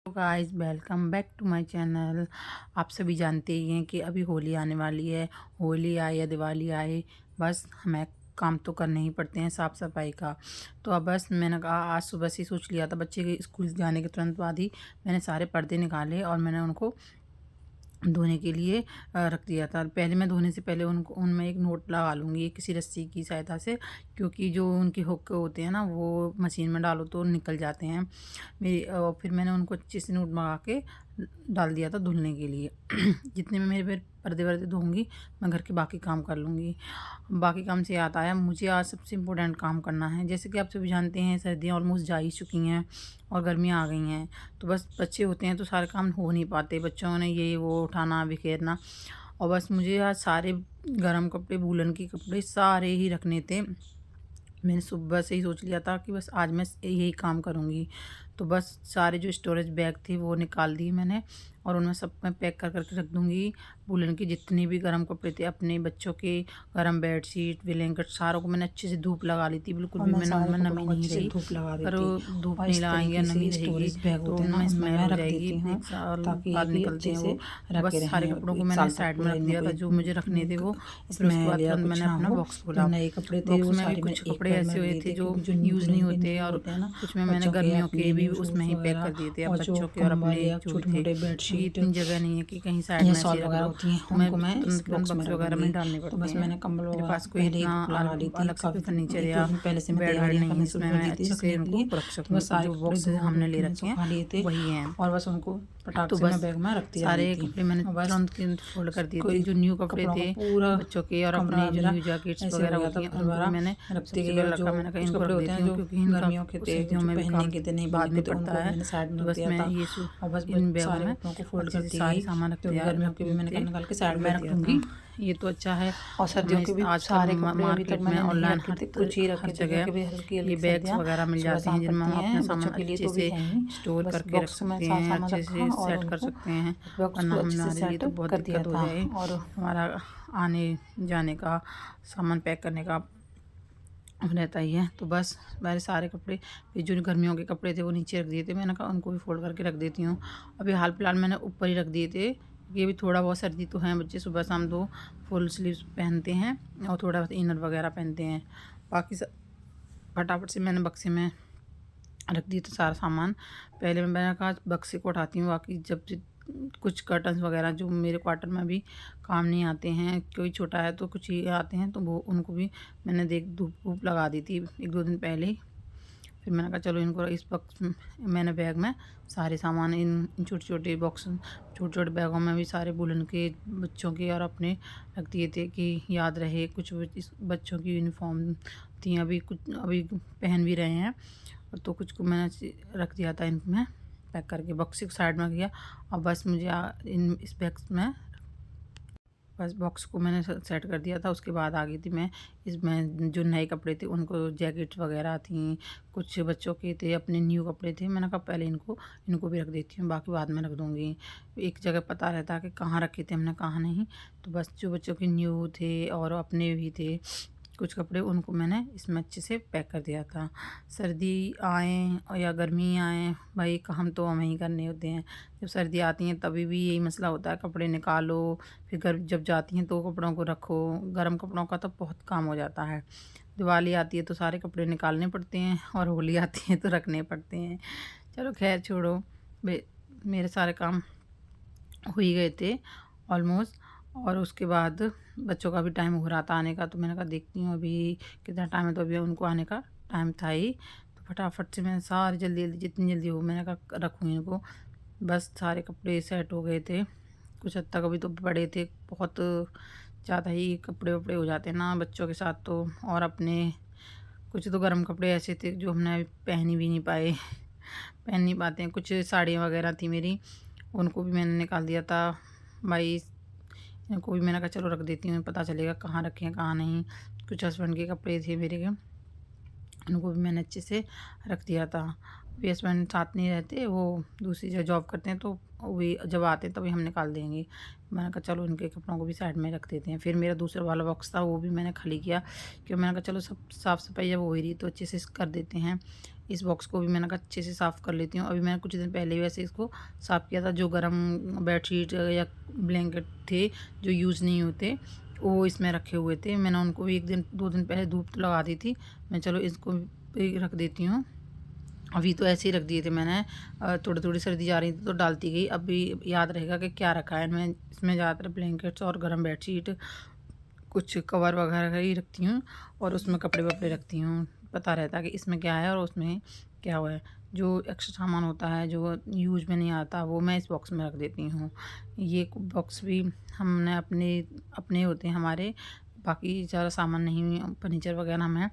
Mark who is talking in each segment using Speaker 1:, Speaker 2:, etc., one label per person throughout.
Speaker 1: Guys, welcome back to my channel. आप सभी जानते ही हैं कि अभी होली आने वाली है। होली आए या दिवाली आए, बस हमें काम तो करने ही पड़ते हैं साफ़ सफाई का। तो अब बस मैंने कहा आज सुबह से ही सोच लिया था, बच्चे के स्कूल जाने के तुरंत बाद ही मैंने सारे पर्दे निकाले और मैंने उनको धोने के लिए रख दिया था। पहले मैं धोने से पहले उनको उनमें एक नोट लगा लूँगी किसी रस्सी की सहायता से, क्योंकि जो उनके हुक होते हैं ना वो मशीन में डालो तो निकल जाते हैं मेरी। फिर मैंने उनको अच्छे से नोट मंगा के डाल दिया था धुलने के लिए। जितने में मेरे फिर पर्दे वर्दे धोऊँगी, मैं घर के बाकी काम कर लूँगी। बाकी काम से याद आया, मुझे आज सबसे इम्पोर्टेंट काम करना है। जैसे कि आप सभी जानते हैं, सर्दियाँ ऑलमोस्ट जा ही चुकी हैं और गर्मियाँ आ गई हैं, तो बस बच्चे होते हैं तो सारे काम हो नहीं पाते। बच्चों ने ये वो उठाना बिखेरना, और बस मुझे आज सारे गर्म कपड़े, वूलन के कपड़े सारे ही रखने थे। मैंने सुबह से ही सोच लिया था कि बस आज मैं यही काम करूँगी। तो बस सारे जो स्टोरेज बैग थे वो निकाल दिए मैंने, और उनमें सब मैं पैक कर करके रख दूँगी। वूलन के जितने भी गर्म कपड़े थे, अपने बच्चों के गर्म बेडशीट, ब्लैंकेट, सारों को मैंने अच्छे से धूप लगा ली थी। बिल्कुल भी मैंने उनमें नमी नहीं रही,
Speaker 2: धूप लगा
Speaker 1: पर
Speaker 2: देती
Speaker 1: धूप
Speaker 2: और
Speaker 1: नहीं
Speaker 2: इस
Speaker 1: लगाएंगे या
Speaker 2: तरीके से
Speaker 1: नमी रहेगी
Speaker 2: स्टोरेज बैग
Speaker 1: तो
Speaker 2: होते हैं ना,
Speaker 1: उनमें
Speaker 2: उनमें
Speaker 1: स्मेल
Speaker 2: मैं
Speaker 1: हो
Speaker 2: रख
Speaker 1: जाएगी।
Speaker 2: देती हूँ
Speaker 1: 1 साल
Speaker 2: ताकि ये
Speaker 1: बाद
Speaker 2: भी
Speaker 1: निकलते
Speaker 2: अच्छे
Speaker 1: हैं
Speaker 2: से
Speaker 1: वो। तो
Speaker 2: रखे
Speaker 1: बस सारे
Speaker 2: रहें।
Speaker 1: कपड़ों को
Speaker 2: 1
Speaker 1: मैंने
Speaker 2: साल तक
Speaker 1: साइड में
Speaker 2: पूरा
Speaker 1: रख
Speaker 2: इनमें
Speaker 1: दिया था,
Speaker 2: कोई
Speaker 1: जो मुझे रखने थे वो। फिर उसके
Speaker 2: स्मेल
Speaker 1: बाद
Speaker 2: या
Speaker 1: तुरंत
Speaker 2: कुछ
Speaker 1: मैंने
Speaker 2: ना
Speaker 1: अपना
Speaker 2: हो।
Speaker 1: बॉक्स
Speaker 2: जो
Speaker 1: खोला।
Speaker 2: नए कपड़े थे
Speaker 1: बॉक्स
Speaker 2: वो
Speaker 1: में भी
Speaker 2: सारे मैंने
Speaker 1: कुछ
Speaker 2: एक
Speaker 1: कपड़े
Speaker 2: बैग में
Speaker 1: ऐसे
Speaker 2: रख
Speaker 1: हुए
Speaker 2: दिए
Speaker 1: थे
Speaker 2: थे,
Speaker 1: जो
Speaker 2: क्योंकि जो
Speaker 1: यूज़ नहीं
Speaker 2: के
Speaker 1: होते,
Speaker 2: न्यू
Speaker 1: और
Speaker 2: होते हैं ना
Speaker 1: कुछ में मैंने
Speaker 2: बच्चों के,
Speaker 1: गर्मियों के
Speaker 2: अपने
Speaker 1: भी
Speaker 2: न्यू
Speaker 1: उसमें
Speaker 2: शूज़
Speaker 1: ही पैक कर
Speaker 2: वगैरह,
Speaker 1: दिए थे। अब
Speaker 2: और जो
Speaker 1: बच्चों के और
Speaker 2: कंबल
Speaker 1: अपने
Speaker 2: या
Speaker 1: जो
Speaker 2: छोटे
Speaker 1: थे,
Speaker 2: मोटे
Speaker 1: क्योंकि
Speaker 2: बेडशीट
Speaker 1: इतनी जगह नहीं है कि कहीं साइड
Speaker 2: या
Speaker 1: में ऐसे
Speaker 2: शॉल
Speaker 1: ही रख
Speaker 2: वगैरह
Speaker 1: दो,
Speaker 2: होती हैं,
Speaker 1: तो मैं
Speaker 2: उनको मैं इस
Speaker 1: तुरंत तुरंत
Speaker 2: बॉक्स में
Speaker 1: बक्से
Speaker 2: रख
Speaker 1: वगैरह
Speaker 2: दूँगी।
Speaker 1: में डालने
Speaker 2: तो
Speaker 1: पड़ते
Speaker 2: बस
Speaker 1: हैं।
Speaker 2: मैंने कंबल
Speaker 1: मेरे
Speaker 2: वगैरह
Speaker 1: पास कोई
Speaker 2: पहले ही
Speaker 1: इतना
Speaker 2: धूप लगा ली थी,
Speaker 1: अलग से कोई
Speaker 2: काफ़ी
Speaker 1: फर्नीचर
Speaker 2: 1-2
Speaker 1: या
Speaker 2: दिन पहले से मैं
Speaker 1: बेड वेड
Speaker 2: तैयारियाँ
Speaker 1: नहीं है
Speaker 2: करना शुरू
Speaker 1: जिसमें
Speaker 2: कर
Speaker 1: मैं
Speaker 2: दी थी
Speaker 1: अच्छे से
Speaker 2: रखने के
Speaker 1: इनको
Speaker 2: लिए।
Speaker 1: रख
Speaker 2: तो
Speaker 1: सकूँ।
Speaker 2: बस सारे
Speaker 1: जो
Speaker 2: कपड़े
Speaker 1: बॉक्स
Speaker 2: धो
Speaker 1: हमने ले
Speaker 2: के
Speaker 1: रखे हैं
Speaker 2: सुखा लिए थे
Speaker 1: वही हैं।
Speaker 2: और बस उनको
Speaker 1: तो
Speaker 2: फटाक से मैं
Speaker 1: बस
Speaker 2: बैग में रखती जा
Speaker 1: सारे
Speaker 2: रही थी।
Speaker 1: कपड़े मैंने
Speaker 2: और बस
Speaker 1: तुरंत के फोल्ड कर दिए थे।
Speaker 2: कोई
Speaker 1: जो न्यू कपड़े
Speaker 2: कपड़ों का
Speaker 1: थे
Speaker 2: पूरा
Speaker 1: बच्चों के और
Speaker 2: कमरा
Speaker 1: अपने जो
Speaker 2: मेरा
Speaker 1: न्यू जैकेट्स
Speaker 2: ऐसे हो
Speaker 1: वगैरह
Speaker 2: गया था,
Speaker 1: होती हैं,
Speaker 2: भर
Speaker 1: उनको भी
Speaker 2: भरा
Speaker 1: मैंने
Speaker 2: रखती
Speaker 1: सबसे
Speaker 2: गई।
Speaker 1: पहले
Speaker 2: और
Speaker 1: रखा।
Speaker 2: जो
Speaker 1: मैंने कहा
Speaker 2: कुछ
Speaker 1: इनको रख
Speaker 2: कपड़े होते
Speaker 1: देती
Speaker 2: हैं
Speaker 1: हूँ,
Speaker 2: जो
Speaker 1: क्योंकि इनका
Speaker 2: गर्मियों के थे,
Speaker 1: सर्दियों
Speaker 2: जो
Speaker 1: में भी
Speaker 2: पहनने
Speaker 1: काम
Speaker 2: के थे, नहीं
Speaker 1: बाद
Speaker 2: बनने के
Speaker 1: में
Speaker 2: थे,
Speaker 1: पड़ता
Speaker 2: उनको भी
Speaker 1: है।
Speaker 2: मैंने साइड में
Speaker 1: तो
Speaker 2: रख
Speaker 1: बस
Speaker 2: दिया
Speaker 1: मैं
Speaker 2: था।
Speaker 1: ये
Speaker 2: और बस
Speaker 1: इन बैगों
Speaker 2: सारे
Speaker 1: में
Speaker 2: कपड़ों को फोल्ड
Speaker 1: अच्छे से
Speaker 2: करती
Speaker 1: सारे
Speaker 2: गई,
Speaker 1: सामान
Speaker 2: जो
Speaker 1: रख
Speaker 2: गर्मियों के भी मैंने
Speaker 1: थे
Speaker 2: निकाल के साइड में
Speaker 1: कर
Speaker 2: रख
Speaker 1: दिया था।
Speaker 2: दूँगी।
Speaker 1: ये तो अच्छा है।
Speaker 2: और सर्दियों
Speaker 1: हमें
Speaker 2: के भी
Speaker 1: आजकल
Speaker 2: सारे कपड़े अभी तक
Speaker 1: मार्केट में
Speaker 2: मैंने नहीं
Speaker 1: ऑनलाइन
Speaker 2: रखे थे, कुछ ही
Speaker 1: हर
Speaker 2: रखे थे,
Speaker 1: जगह
Speaker 2: क्योंकि भी हल्की
Speaker 1: ये
Speaker 2: हल्की
Speaker 1: बैग्स
Speaker 2: सर्दियाँ
Speaker 1: वगैरह मिल
Speaker 2: सुबह
Speaker 1: जाते हैं
Speaker 2: शाम
Speaker 1: जिनमें
Speaker 2: पड़ती
Speaker 1: हम अपना
Speaker 2: हैं।
Speaker 1: सामान
Speaker 2: बच्चों के लिए
Speaker 1: अच्छे
Speaker 2: तो भी
Speaker 1: से
Speaker 2: है ही,
Speaker 1: स्टोर
Speaker 2: बस
Speaker 1: करके रख
Speaker 2: बॉक्स में
Speaker 1: सकते
Speaker 2: सारा
Speaker 1: हैं,
Speaker 2: सामान
Speaker 1: अच्छे
Speaker 2: रखा
Speaker 1: से
Speaker 2: और
Speaker 1: सेट कर
Speaker 2: उनको
Speaker 1: सकते हैं।
Speaker 2: बॉक्स
Speaker 1: वरना
Speaker 2: को अच्छे से
Speaker 1: हमारे लिए
Speaker 2: सेट
Speaker 1: तो बहुत
Speaker 2: कर दिया
Speaker 1: दिक्कत हो
Speaker 2: था।
Speaker 1: जाए,
Speaker 2: और
Speaker 1: हमारा आने जाने का, सामान पैक करने का रहता ही है। तो बस मेरे सारे कपड़े, फिर जो गर्मियों के कपड़े थे वो नीचे रख दिए थे। मैंने कहा उनको भी फोल्ड करके रख देती हूँ। अभी हाल फिलहाल मैंने ऊपर ही रख दिए थे, ये भी थोड़ा बहुत सर्दी तो है, बच्चे सुबह शाम 2 फुल स्लीव्स पहनते हैं और थोड़ा बहुत इनर वगैरह पहनते हैं। बाकी सब फटाफट से मैंने बक्से में रख दिया था सारा सामान। पहले मैंने कहा बक्से को उठाती हूँ, बाकी जब कुछ कर्टन्स वगैरह जो मेरे क्वार्टर में भी काम नहीं आते हैं, कोई छोटा है तो कुछ ही आते हैं, तो वो उनको भी मैंने धूप वूप लगा दी थी 1-2 दिन पहले ही। फिर मैंने कहा चलो इनको इस बक्स में, मैंने बैग में सारे सामान इन छोटे छोटे बॉक्स, छोटे छोटे बैगों में भी सारे वूलन के बच्चों के और अपने रख दिए थे कि याद रहे। कुछ बच्चों की यूनिफॉर्म थी, अभी कुछ अभी पहन भी रहे हैं, तो कुछ को मैंने रख दिया था इनमें पैक करके, बक्से को साइड में किया। और बस मुझे इन इस बैग्स में बस बॉक्स को मैंने सेट कर दिया था। उसके बाद आ गई थी मैं इसमें जो नए कपड़े थे उनको, जैकेट्स वगैरह थी, कुछ बच्चों के थे, अपने न्यू कपड़े थे। मैंने कहा पहले इनको भी रख देती हूँ, बाकी बाद में रख दूँगी। एक जगह पता रहता है कि कहाँ रखे थे हमने, कहाँ नहीं। तो बस जो बच्चों के न्यू थे और अपने भी थे कुछ कपड़े, उनको मैंने इसमें अच्छे से पैक कर दिया था। सर्दी आए या गर्मी आए, भाई काम तो हमें ही करने होते हैं। जब सर्दी आती हैं तभी भी यही मसला होता है, कपड़े निकालो, फिर जब जाती हैं तो कपड़ों को रखो। गर्म कपड़ों का तो बहुत काम हो जाता है। दिवाली आती है तो सारे कपड़े निकालने पड़ते हैं, और होली आती है तो रखने पड़ते हैं। चलो खैर छोड़ो, मेरे सारे काम हो ही गए थे ऑलमोस्ट। और उसके बाद बच्चों का भी टाइम हो रहा था आने का, तो मैंने कहा देखती हूँ अभी कितना टाइम है, तो अभी उनको आने का टाइम था ही। तो फटाफट से मैंने सारे जल्दी जल्दी जितनी जल्दी हो मैंने कहा रखूँ इनको। बस सारे कपड़े सेट हो गए थे कुछ हद तक, अभी तो बड़े थे, बहुत ज़्यादा ही कपड़े वपड़े हो जाते हैं ना बच्चों के साथ तो। और अपने कुछ तो गर्म कपड़े ऐसे थे जो हमने अभी पहन ही भी नहीं पाए पहन नहीं पाते हैं। कुछ साड़ियाँ वगैरह थी मेरी, उनको भी मैंने निकाल दिया था। भाई इनको भी मैंने कहा चलो रख देती हूँ, पता चलेगा कहाँ रखे हैं कहाँ नहीं। कुछ हस्बैंड के कपड़े थे मेरे के, उनको भी मैंने अच्छे से रख दिया था। अभी हस्बैंड साथ नहीं रहते, वो दूसरी जगह जॉब करते हैं, तो वही जब आते हैं तभी हम निकाल देंगे। मैंने कहा चलो इनके कपड़ों को भी साइड में रख देते हैं। फिर मेरा दूसरा वाला बॉक्स था वो भी मैंने खाली किया, क्योंकि मैंने कहा चलो सब साफ़ सफाई जब हो ही रही तो अच्छे से कर देते हैं। इस बॉक्स को भी मैंने कहा अच्छे से साफ़ कर लेती हूँ। अभी मैंने कुछ दिन पहले वैसे इसको साफ़ किया था। जो गर्म बेडशीट या ब्लैंकेट थे जो यूज़ नहीं होते वो इसमें रखे हुए थे, मैंने उनको भी 1 दिन 2 दिन पहले धूप तो लगा दी थी। मैं चलो इसको भी रख देती हूँ। अभी तो ऐसे ही रख दिए थे मैंने, थोड़ी थोड़ी सर्दी जा रही थी तो डालती गई। अभी याद रहेगा कि क्या रखा है। मैं इसमें ज़्यादातर ब्लैंकेट्स और गर्म बेडशीट, कुछ कवर वगैरह ही रखती हूँ और उसमें कपड़े वपड़े रखती हूँ। पता रहता है कि इसमें क्या है और उसमें क्या हुआ है। जो एक्स्ट्रा सामान होता है जो यूज में नहीं आता वो मैं इस बॉक्स में रख देती हूँ। ये बॉक्स भी हमने अपने अपने होते हैं हमारे, बाकी ज़्यादा सामान नहीं, फर्नीचर वगैरह हमें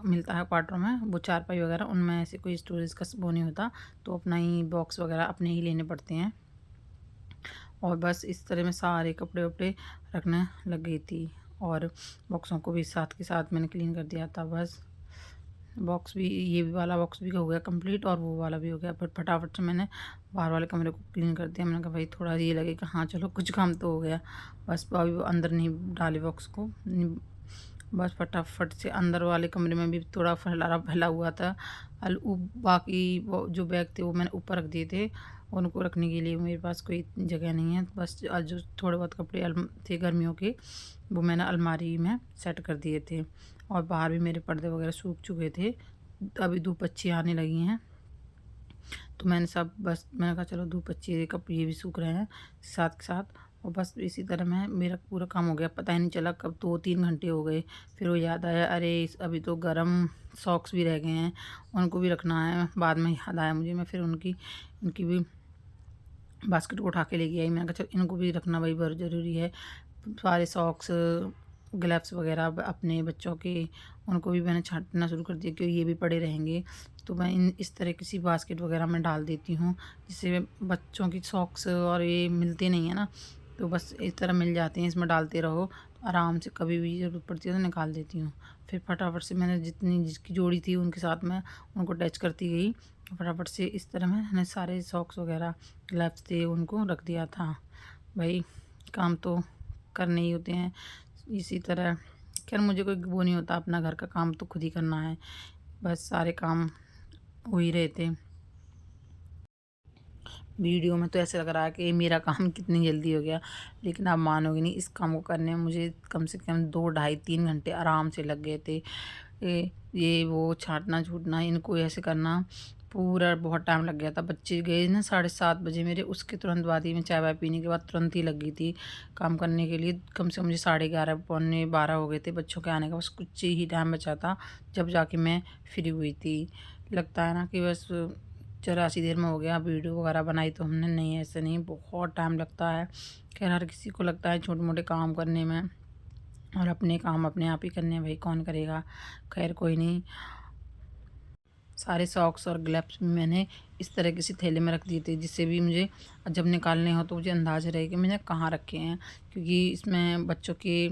Speaker 1: मिलता है क्वार्टर में, वो चारपाई वगैरह उनमें ऐसे कोई स्टोरेज का वो नहीं होता, तो अपना ही बॉक्स वगैरह अपने ही लेने पड़ते हैं। और बस इस तरह मैं सारे कपड़े वपड़े रखने लग गई थी और बॉक्सों को भी साथ के साथ मैंने क्लीन कर दिया था। बस बॉक्स भी, ये भी वाला बॉक्स भी हो गया कंप्लीट और वो वाला भी हो गया। बट फटाफट से मैंने बाहर वाले कमरे को क्लीन कर दिया। मैंने कहा भाई थोड़ा ये लगे कि हाँ चलो कुछ काम तो हो गया। बस अभी वो अंदर नहीं डाले बॉक्स को, बस फटाफट से अंदर वाले कमरे में भी थोड़ा फैला हुआ था। बाकी वो जो बैग थे वो मैंने ऊपर रख दिए थे, उनको रखने के लिए मेरे पास कोई जगह नहीं है। बस आज जो थोड़े बहुत कपड़े थे गर्मियों के वो मैंने अलमारी में सेट कर दिए थे। और बाहर भी मेरे पर्दे वगैरह सूख चुके थे, अभी धूप अच्छी आने लगी हैं तो मैंने सब, बस मैंने कहा चलो धूप अच्छी, कपड़े ये भी सूख रहे हैं साथ के साथ। और बस इसी तरह मैं, मेरा पूरा काम हो गया, पता ही नहीं चला कब 2-3 घंटे हो गए। फिर वो याद आया अरे अभी तो गरम सॉक्स भी रह गए हैं, उनको भी रखना है। बाद में याद आया मुझे, मैं फिर उनकी भी बास्केट को उठा के लेके आई। मैंने कहा चल इनको भी रखना भाई बहुत ज़रूरी है। सारे सॉक्स ग्लव्स वगैरह अपने बच्चों के, उनको भी मैंने छांटना शुरू कर दिया क्योंकि ये भी पड़े रहेंगे। तो मैं इस तरह किसी बास्केट वगैरह में डाल देती हूँ, जिससे बच्चों की सॉक्स और ये मिलते नहीं है ना, तो बस इस तरह मिल जाते हैं। इसमें डालते रहो तो आराम से, कभी भी ज़रूरत पड़ती है तो निकाल देती हूँ। फिर फटाफट से मैंने जितनी जिसकी जोड़ी थी उनके साथ मैं उनको अटैच करती गई। फटाफट से इस तरह मैंने सारे सॉक्स वगैरह ग्लव्स थे उनको रख दिया था। भाई काम तो करने ही होते हैं इसी तरह। खैर मुझे कोई वो नहीं होता, अपना घर का काम तो खुद ही करना है, बस सारे काम हो ही रहे थे। वीडियो में तो ऐसे लग रहा है कि मेरा काम कितनी जल्दी हो गया, लेकिन आप मानोगे नहीं, इस काम को करने में मुझे कम से कम 2 ढाई 3 घंटे आराम से लग गए थे। ये वो छाँटना छूटना, इनको ऐसे करना, पूरा बहुत टाइम लग गया था। बच्चे गए ना 7:30 बजे मेरे, उसके तुरंत बाद ही मैं चाय वाय पीने के बाद तुरंत ही लग गई थी काम करने के लिए। कम से कम मुझे 11:30 पौने 12 हो गए थे बच्चों के आने का, बस कुछ ही टाइम बचा था जब जाके मैं फ्री हुई थी। लगता है ना कि बस 84 देर में हो गया, वीडियो वगैरह बनाई तो हमने, नहीं ऐसे नहीं, बहुत टाइम लगता है। खैर हर किसी को लगता है छोटे मोटे काम करने में, और अपने काम अपने आप ही करने हैं, भाई कौन करेगा। खैर कोई नहीं। सारे सॉक्स और ग्लव्स भी मैंने इस तरह किसी थैले में रख दिए थे, जिससे भी मुझे जब निकालने हो तो मुझे अंदाज़ा रहे कि मैंने कहाँ रखे हैं। क्योंकि इसमें बच्चों के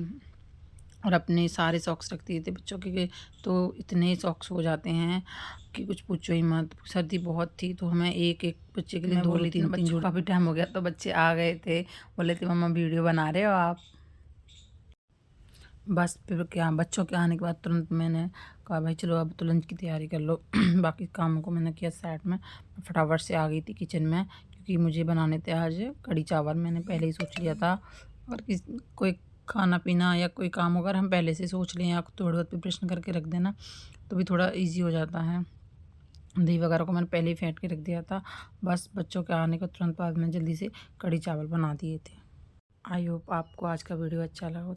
Speaker 1: और अपने सारे सॉक्स रख दिए थे बच्चों के, तो इतने सॉक्स हो जाते हैं कि कुछ पूछो ही मत। सर्दी बहुत थी तो हमें एक एक बच्चे के लिए 2-3 बच्चों, काफ़ी टाइम हो गया तो बच्चे आ गए थे, बोले थे मम्मा वीडियो बना रहे हो आप। बस फिर क्या, बच्चों के आने के बाद तुरंत मैंने कहा भाई चलो अब तो लंच की तैयारी कर लो। बाकी कामों को मैंने किया साइड में, फटाफट से आ गई थी किचन में, क्योंकि मुझे बनाने थे आज कढ़ी चावल। मैंने पहले ही सोच लिया था, और कोई खाना पीना या कोई काम अगर हम पहले से सोच लें या थोड़ा बहुत प्रिपरेशन करके रख देना तो भी थोड़ा ईजी हो जाता है। दही वगैरह को मैंने पहले ही फेंट के रख दिया था। बस बच्चों के आने के तुरंत बाद मैं जल्दी से कढ़ी चावल बना दिए थे। आई होप आपको आज का वीडियो अच्छा लगा हो।